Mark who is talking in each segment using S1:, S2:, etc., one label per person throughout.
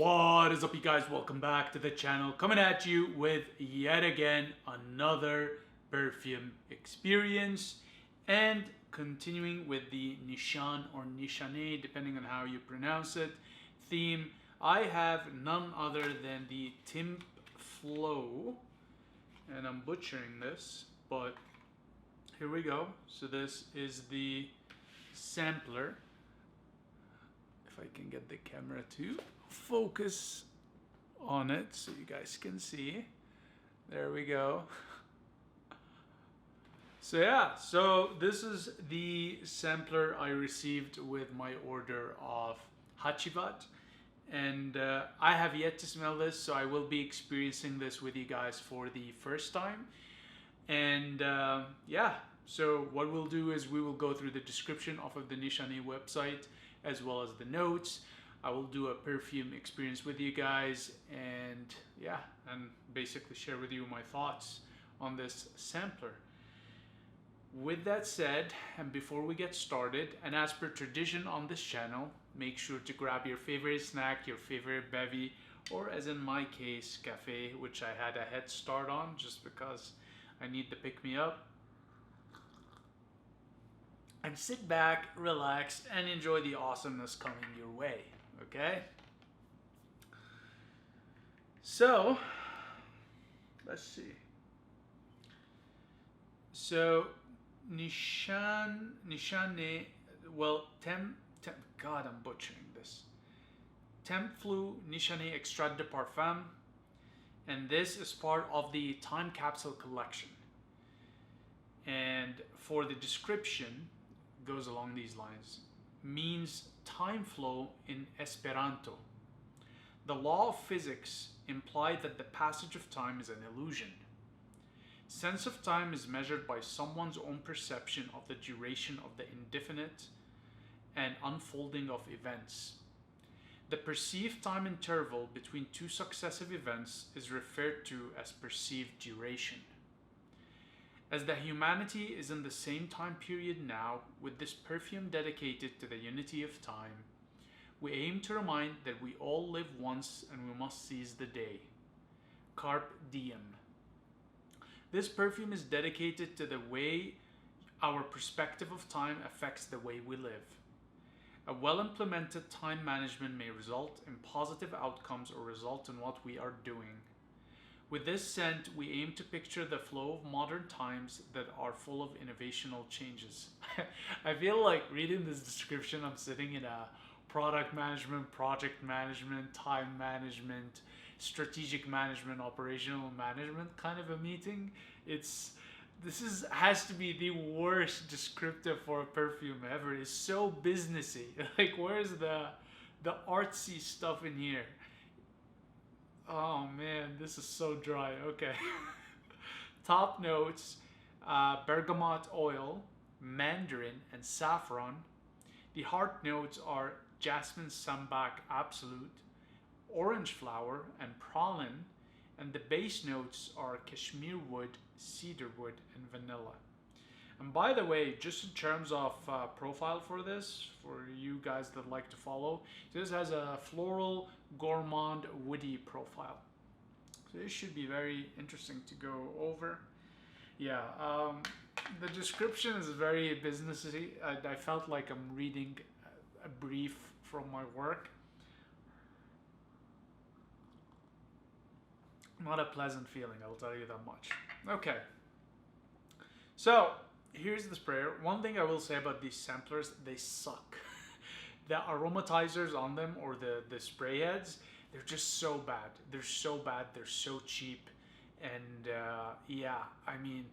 S1: What is up, you guys? Welcome back to the channel. Coming at you with yet again another perfume experience and continuing with the Nishane or Nishane, depending on how you pronounce it, theme. I have none other than the Tempfluo, and I'm butchering this, but here we go. So this is the sampler. If I can get the camera to focus on it so you guys can see. There we go. So yeah, so this is the sampler I received with my order of Hachivat, and I have yet to smell this, so I will be experiencing this with you guys for the first time. And yeah, so what we'll do is we will go through the description off of the Nishane website as well as the notes. I will do a perfume experience with you guys, and yeah, and basically share with you my thoughts on this sampler. With that said, and before we get started, and as per tradition on this channel, make sure to grab your favorite snack, your favorite bevy, or as in my case, cafe, which I had a head start on just because I need to pick me up. And sit back, relax, and enjoy the awesomeness coming your way. Okay? So, let's see. So, Nishane, God, I'm butchering this. Tempfluo Nishane Extrait de Parfum, and this is part of the time capsule collection. And for the description, goes along these lines, means time flow in Esperanto. The law of physics implied that the passage of time is an illusion. Sense of time is measured by someone's own perception of the duration of the indefinite and unfolding of events. The perceived time interval between two successive events is referred to as perceived duration. As the humanity is in the same time period now, with this perfume dedicated to the unity of time, we aim to remind that we all live once and we must seize the day. Carpe diem. This perfume is dedicated to the way our perspective of time affects the way we live. A well-implemented time management may result in positive outcomes or result in what we are doing. With this scent, we aim to picture the flow of modern times that are full of innovational changes. I feel like reading this description, I'm sitting in a product management, project management, time management, strategic management, operational management kind of a meeting. Has to be the worst descriptive for a perfume ever. It's so businessy. Like, where's the artsy stuff in here? Oh man, this is so dry. Okay. Top notes, bergamot oil, mandarin, and saffron. The heart notes are jasmine sambac absolute, orange flower, and praline. And the base notes are cashmere wood, cedar wood, and vanilla. And by the way, just in terms of profile for this, for you guys that like to follow, this has a floral, gourmand, woody profile. So this should be very interesting to go over. Yeah, the description is very businessy. I felt like I'm reading a brief from my work. Not a pleasant feeling, I'll tell you that much. Okay. So, here's the sprayer. One thing I will say about these samplers, they suck. The aromatizers on them, or the spray heads, they're just so bad. They're so bad, they're so cheap. And yeah, I mean,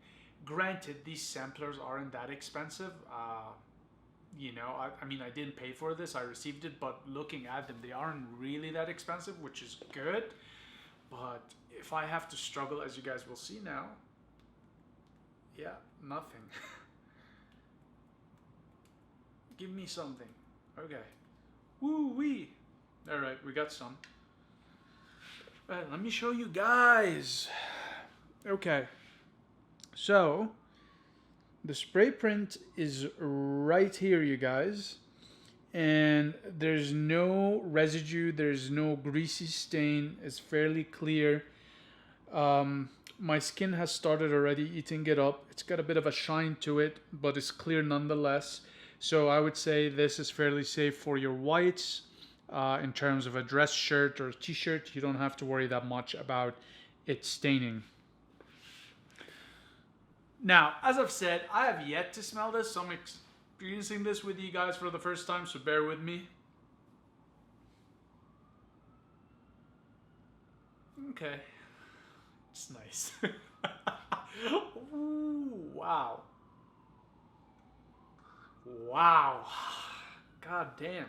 S1: granted, these samplers aren't that expensive. You know, I mean, I didn't pay for this, I received it, but looking at them, they aren't really that expensive, which is good. But if I have to struggle, as you guys will see now, yeah, nothing. Give me something. Okay. Woo-wee. All right, we got some. All right, let me show you guys. Okay. So, the spray print is right here, you guys. and there's no residue, there's no greasy stain. It's fairly clear. My skin has started already eating it up. It's got a bit of a shine to it, but it's clear nonetheless. So I would say this is fairly safe for your whites. In terms of a dress shirt or t-shirt, you don't have to worry that much about it staining. Now, as I've said, I have yet to smell this, so I'm experiencing this with you guys for the first time, so bear with me. Okay. It's nice. Ooh, wow. Wow. God damn.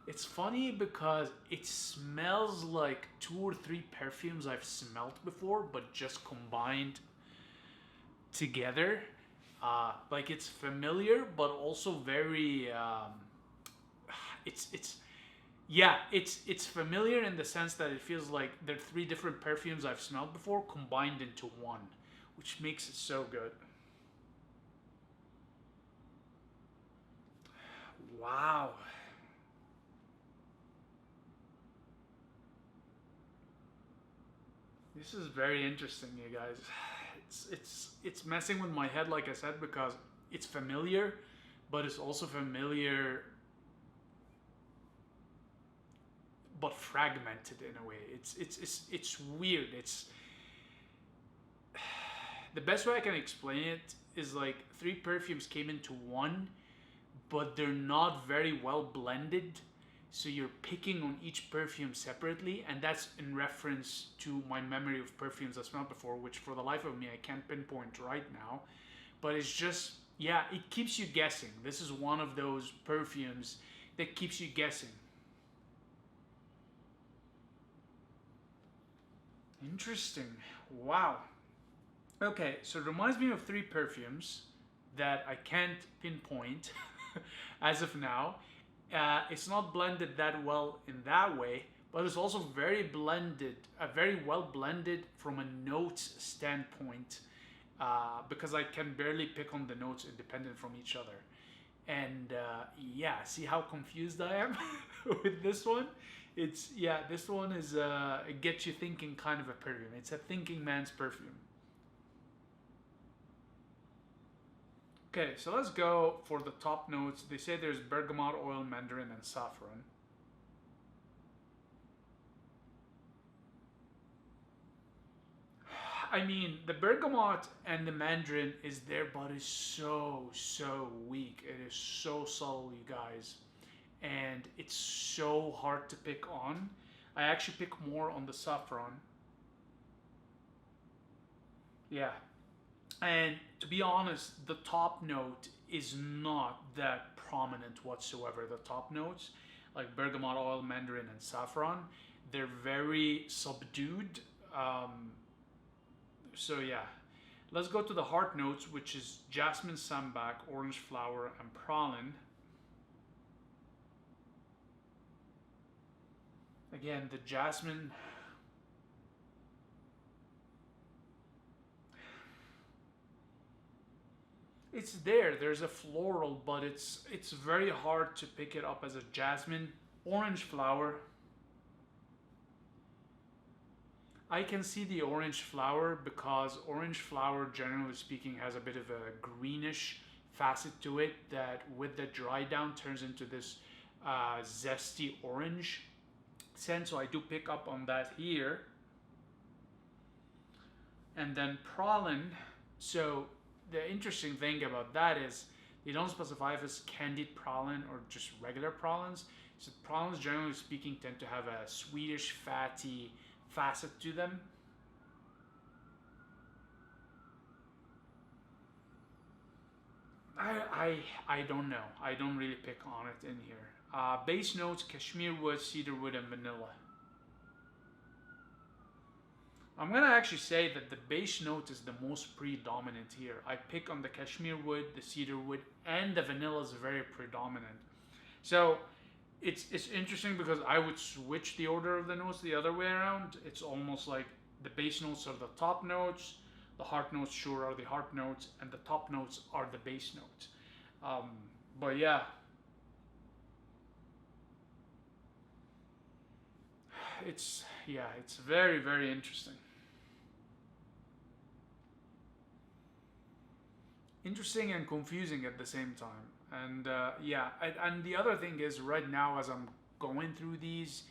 S1: It's funny because it smells like 2 or 3 perfumes I've smelled before, but just combined together. Like it's familiar, but also very. It's yeah, it's familiar in the sense that it feels like there are 3 different perfumes I've smelled before combined into one, which makes it so good. Wow. This is very interesting, you guys. It's messing with my head, like I said, because it's familiar, but it's also familiar but fragmented in a way. It's weird. It's the best way I can explain it is like 3 perfumes came into one, but they're not very well blended. So you're picking on each perfume separately, and that's in reference to my memory of perfumes I smelled before, which for the life of me I can't pinpoint right now. But it's just, yeah, it keeps you guessing. This is one of those perfumes that keeps you guessing. Interesting. Wow. Okay, so it reminds me of 3 perfumes that I can't pinpoint as of now. It's not blended that well in that way, but it's also very blended, very well blended from a notes standpoint, because I can barely pick on the notes independent from each other. And yeah, see how confused I am with this one? It's, yeah, this one is a get you thinking kind of a perfume. It's a thinking man's perfume. Okay, so let's go for the top notes. They say there's bergamot oil, mandarin, and saffron. I mean, the bergamot and the mandarin is there, but it's so weak. It is so subtle, you guys. And it's so hard to pick on. I actually pick more on the saffron. Yeah. And to be honest, the top note is not that prominent whatsoever. The top notes, like bergamot oil, mandarin, and saffron, they're very subdued. So yeah, let's go to the heart notes, which is jasmine, sambac, orange flower, and pralin. Again, the jasmine. It's there. There's a floral, but it's very hard to pick it up as a jasmine. Orange flower. I can see the orange flower because orange flower, generally speaking, has a bit of a greenish facet to it that, with the dry down, turns into this zesty orange scent. So I do pick up on that here. And then pralin. So the interesting thing about that is they don't specify if it's candied pralin or just regular pralins. So pralins, generally speaking, tend to have a sweetish, fatty facet to them. I don't know. I don't really pick on it in here. Base notes: cashmere wood, cedar wood, and vanilla. I'm gonna actually say that the base note is the most predominant here. I pick on the cashmere wood, the cedar wood, and the vanilla is very predominant. So it's interesting because I would switch the order of the notes the other way around. It's almost like the base notes are the top notes, the heart notes sure are the heart notes, and the top notes are the base notes. But yeah, it's very, very interesting. Interesting and confusing at the same time. And and the other thing is, right now, as I'm going through these,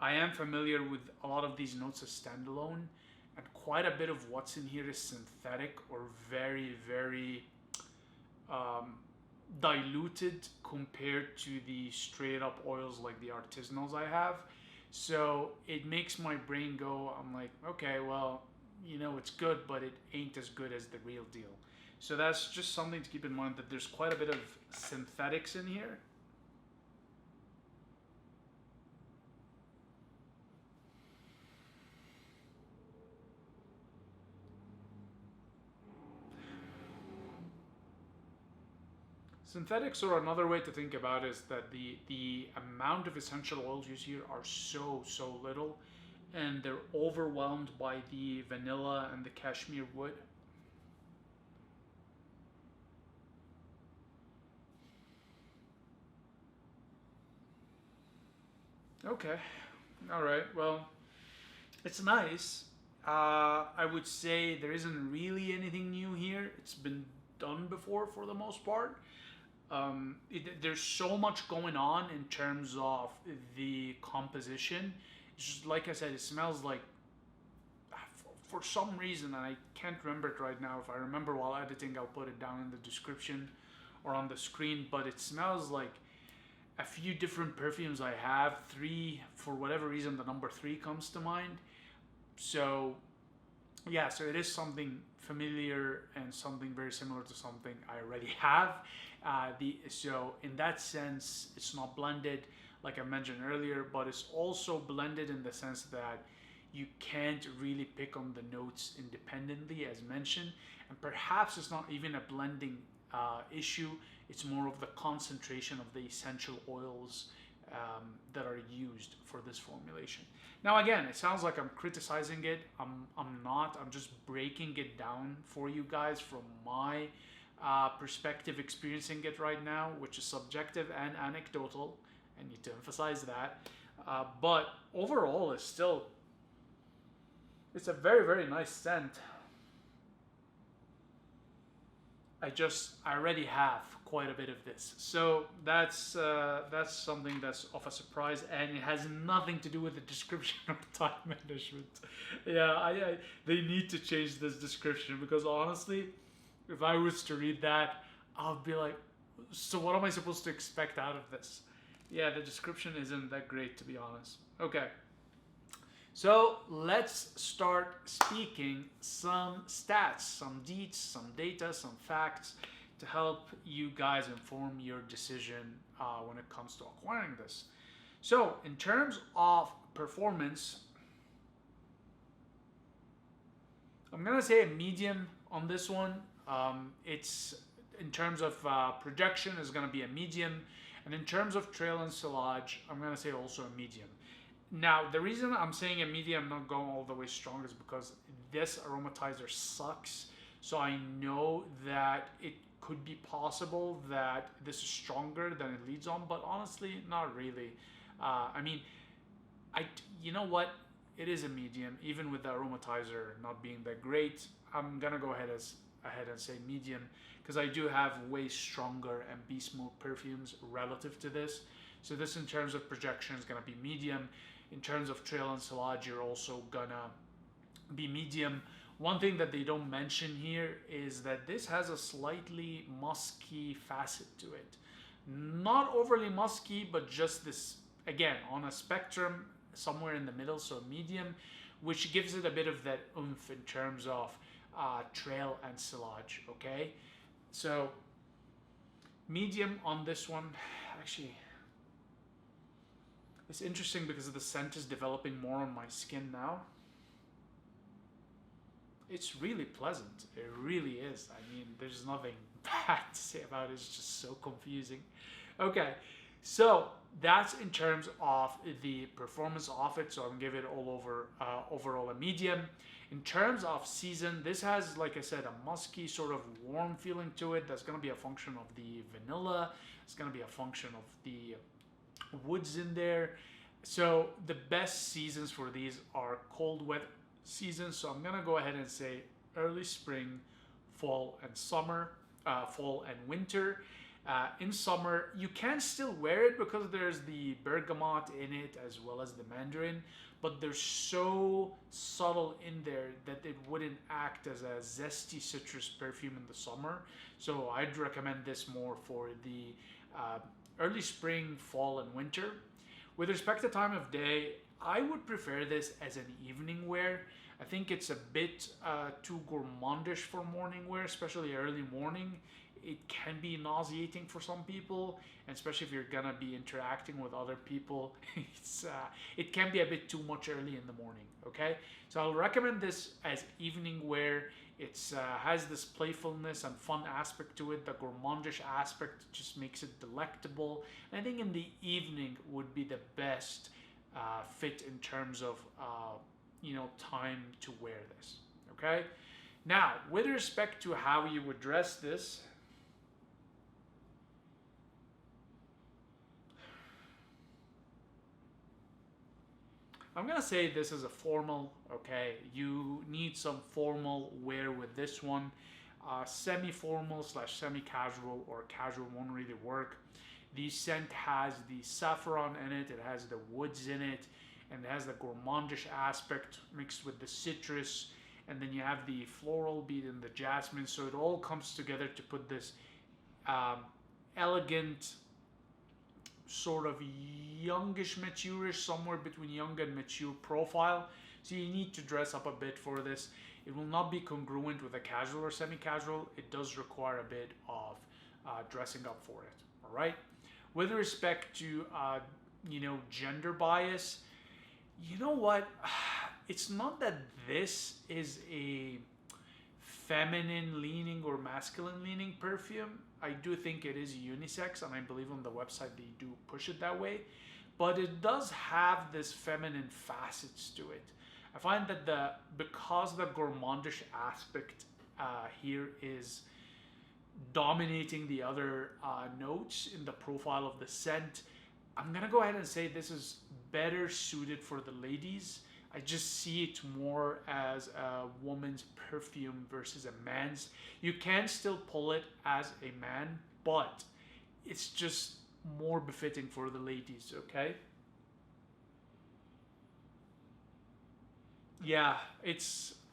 S1: I am familiar with a lot of these notes as standalone, and quite a bit of what's in here is synthetic or very, very um, diluted compared to the straight up oils like the artisanals I have. So it makes my brain go, I'm like, okay, well, it's good, but it ain't as good as the real deal. So that's just something to keep in mind, that there's quite a bit of synthetics in here. Synthetics, or another way to think about it, is that the amount of essential oils used here are so little, and they're overwhelmed by the vanilla and the cashmere wood. Okay, all right. Well, it's nice. I would say there isn't really anything new here. It's been done before for the most part. There's so much going on in terms of the composition. It's just like I said, it smells like, for some reason, and I can't remember it right now. If I remember while editing, I'll put it down in the description or on the screen. But it smells like a few different perfumes I have. Three, for whatever reason, the number three comes to mind. So yeah, so it is something familiar and something very similar to something I already have. So in that sense, it's not blended like I mentioned earlier, but it's also blended in the sense that you can't really pick on the notes independently, as mentioned, and perhaps it's not even a blending issue. It's more of the concentration of the essential oils that are used for this formulation. Now, again, it sounds like I'm criticizing it. I'm not. I'm just breaking it down for you guys from my perspective, experiencing it right now, which is subjective and anecdotal. I need to emphasize that. But overall, it's a very, very nice scent. I already have quite a bit of this, so that's something that's of a surprise, and it has nothing to do with the description of time management. Yeah, they need to change this description, because honestly, if I was to read that, I'll be like, so what am I supposed to expect out of this? Yeah, the description isn't that great, to be honest. Okay. So let's start speaking some stats, some deets, some data, some facts to help you guys inform your decision when it comes to acquiring this. So in terms of performance, I'm gonna say a medium on this one. It's in terms of projection is gonna be a medium, and in terms of trail and silage, I'm gonna say also a medium. Now, the reason I'm saying a medium, not going all the way strong, is because this aromatizer sucks. So I know that it could be possible that this is stronger than it leads on, but honestly, not really. I mean, you know what? It is a medium, even with the aromatizer not being that great. I'm gonna go ahead and say medium, because I do have way stronger and beast mode perfumes relative to this. So this, in terms of projection, is gonna be medium. In terms of trail and silage, you're also gonna be medium. One thing that they don't mention here is that this has a slightly musky facet to it. Not overly musky, but just this, again, on a spectrum, somewhere in the middle, so medium, which gives it a bit of that oomph in terms of trail and silage, okay? So, medium on this one. Actually, it's interesting because the scent is developing more on my skin now. It's really pleasant. It really is. I mean, there's nothing bad to say about it. It's just so confusing. Okay, so that's in terms of the performance of it. So I'm gonna give it all over overall a medium. In terms of season, this has, like I said, a musky sort of warm feeling to it. That's gonna be a function of the vanilla. It's gonna be a function of the woods in there. So the best seasons for these are cold, wet seasons. So I'm gonna go ahead and say early spring, fall, and summer, fall and winter. In summer, you can still wear it because there's the bergamot in it as well as the mandarin, but they're so subtle in there that it wouldn't act as a zesty citrus perfume in the summer. So I'd recommend this more for the early spring, fall, and winter. With respect to time of day, I would prefer this as an evening wear. I think it's a bit too gourmandish for morning wear, especially early morning. It can be nauseating for some people, and especially if you're gonna be interacting with other people, it can be a bit too much early in the morning. Okay, so I'll recommend this as evening wear. It's has this playfulness and fun aspect to it. The gourmandish aspect just makes it delectable. And I think in the evening would be the best fit in terms of time to wear this. Okay. Now, with respect to how you would dress this, I'm gonna say this is a formal. Okay, you need some formal wear with this one. Semi-formal slash semi-casual or casual won't really work. The scent has the saffron in it. It has the woods in it, and it has the gourmandish aspect mixed with the citrus. And then you have the floral beat and the jasmine. So it all comes together to put this elegant, sort of youngish, maturish, somewhere between young and mature profile. So you need to dress up a bit for this. It will not be congruent with a casual or semi-casual. It does require a bit of dressing up for it. All right. With respect to gender bias, you know what? It's not that this is a feminine leaning or masculine leaning perfume. I do think it is unisex, and I believe on the website they do push it that way, but it does have this feminine facets to it. I find that because the gourmandish aspect here is dominating the other notes in the profile of the scent, I'm gonna go ahead and say this is better suited for the ladies. I just see it more as a woman's perfume versus a man's. You can still pull it as a man, but it's just more befitting for the ladies, okay? Yeah,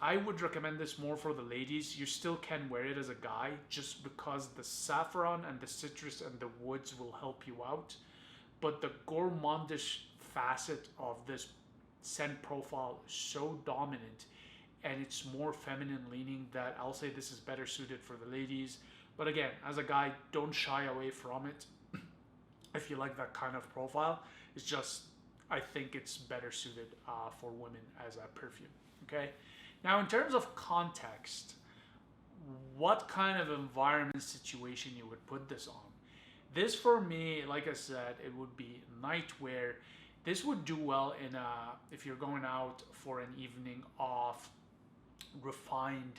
S1: I would recommend this more for the ladies. You still can wear it as a guy just because the saffron and the citrus and the woods will help you out. But the gourmandish facet of this scent profile is so dominant, and it's more feminine leaning, that I'll say this is better suited for the ladies. But again, as a guy, don't shy away from it if you like that kind of profile. It's just, I think it's better suited for women as a perfume. Okay. Now, in terms of context, what kind of environment situation you would put this on? This for me, like I said, it would be nightwear. This would do well in if you're going out for an evening of refined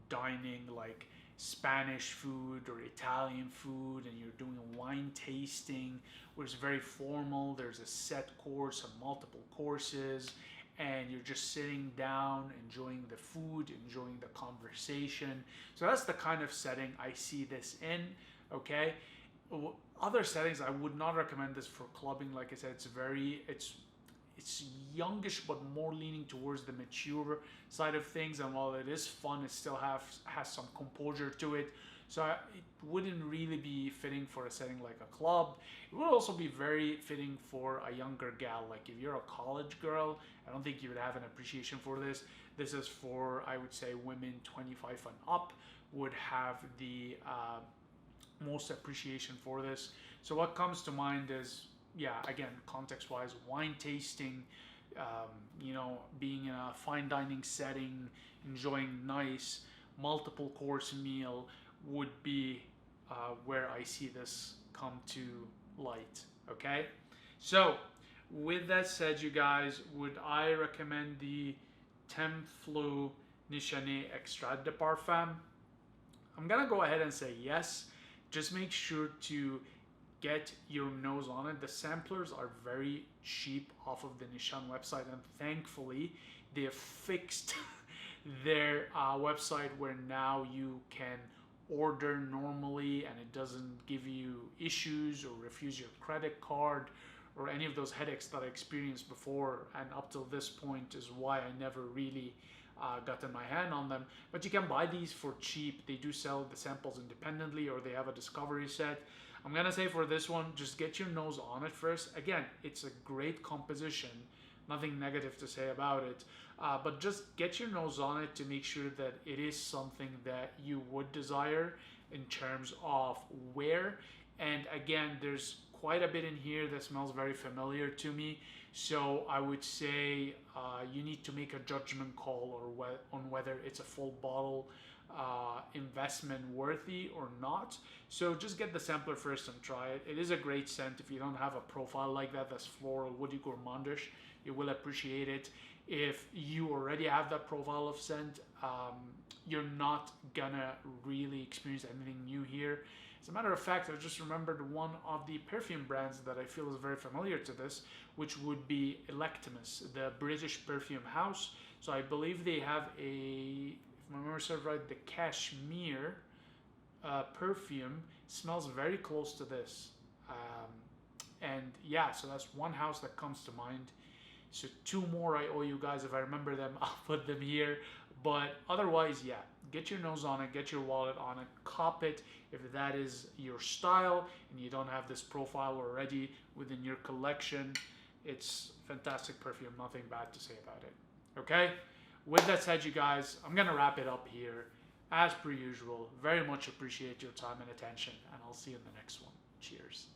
S1: dining, like Spanish food or Italian food, and you're doing a wine tasting where it's very formal. There's a set course and multiple courses, and you're just sitting down, enjoying the food, enjoying the conversation. So that's the kind of setting I see this in. Okay. Other settings, I would not recommend this for clubbing. Like I said, it's youngish, but more leaning towards the mature side of things. And while it is fun, it still has some composure to it. So it wouldn't really be fitting for a setting like a club. It would also be very fitting for a younger gal. Like if you're a college girl, I don't think you would have an appreciation for this. This is for, I would say, women 25 and up would have the most appreciation for this. So what comes to mind is, yeah, again, context-wise, wine tasting, being in a fine dining setting, enjoying nice multiple course meal would be where I see this come to light. Okay, So, with that said, you guys, would I recommend the Tempfluo Nishane Extrait de Parfum? I'm gonna go ahead and say yes. Just make sure to get your nose on it. The samplers are very cheap off of the Nishane website, and thankfully they have fixed their website where now you can order normally and it doesn't give you issues or refuse your credit card or any of those headaches that I experienced before, and up till this point is why I never really gotten my hand on them. But you can buy these for cheap. They do sell the samples independently, or they have a discovery set. I'm gonna say for this one, just get your nose on it first. Again, it's a great composition, nothing negative to say about it, but just get your nose on it to make sure that it is something that you would desire in terms of wear. And again, there's quite a bit in here that smells very familiar to me, so I would say you need to make a judgment call on whether it's a full bottle investment worthy or not. So just get the sampler first and try it. It is a great scent. If you don't have a profile like that that's floral, woody, gourmandish, you will appreciate it. If you already have that profile of scent, you're not gonna really experience anything new here. As a matter of fact, I just remembered one of the perfume brands that I feel is very familiar to this, which would be Electimus, the British perfume house. So I believe they have a, if my memory serves right, the Cashmere perfume smells very close to this. And yeah, so that's one house that comes to mind. So two more I owe you guys. If I remember them, I'll put them here. But otherwise, yeah, get your nose on it, get your wallet on it, cop it if that is your style and you don't have this profile already within your collection. It's fantastic perfume, nothing bad to say about it. Okay? With that said, you guys, I'm going to wrap it up here. As per usual, very much appreciate your time and attention, and I'll see you in the next one. Cheers.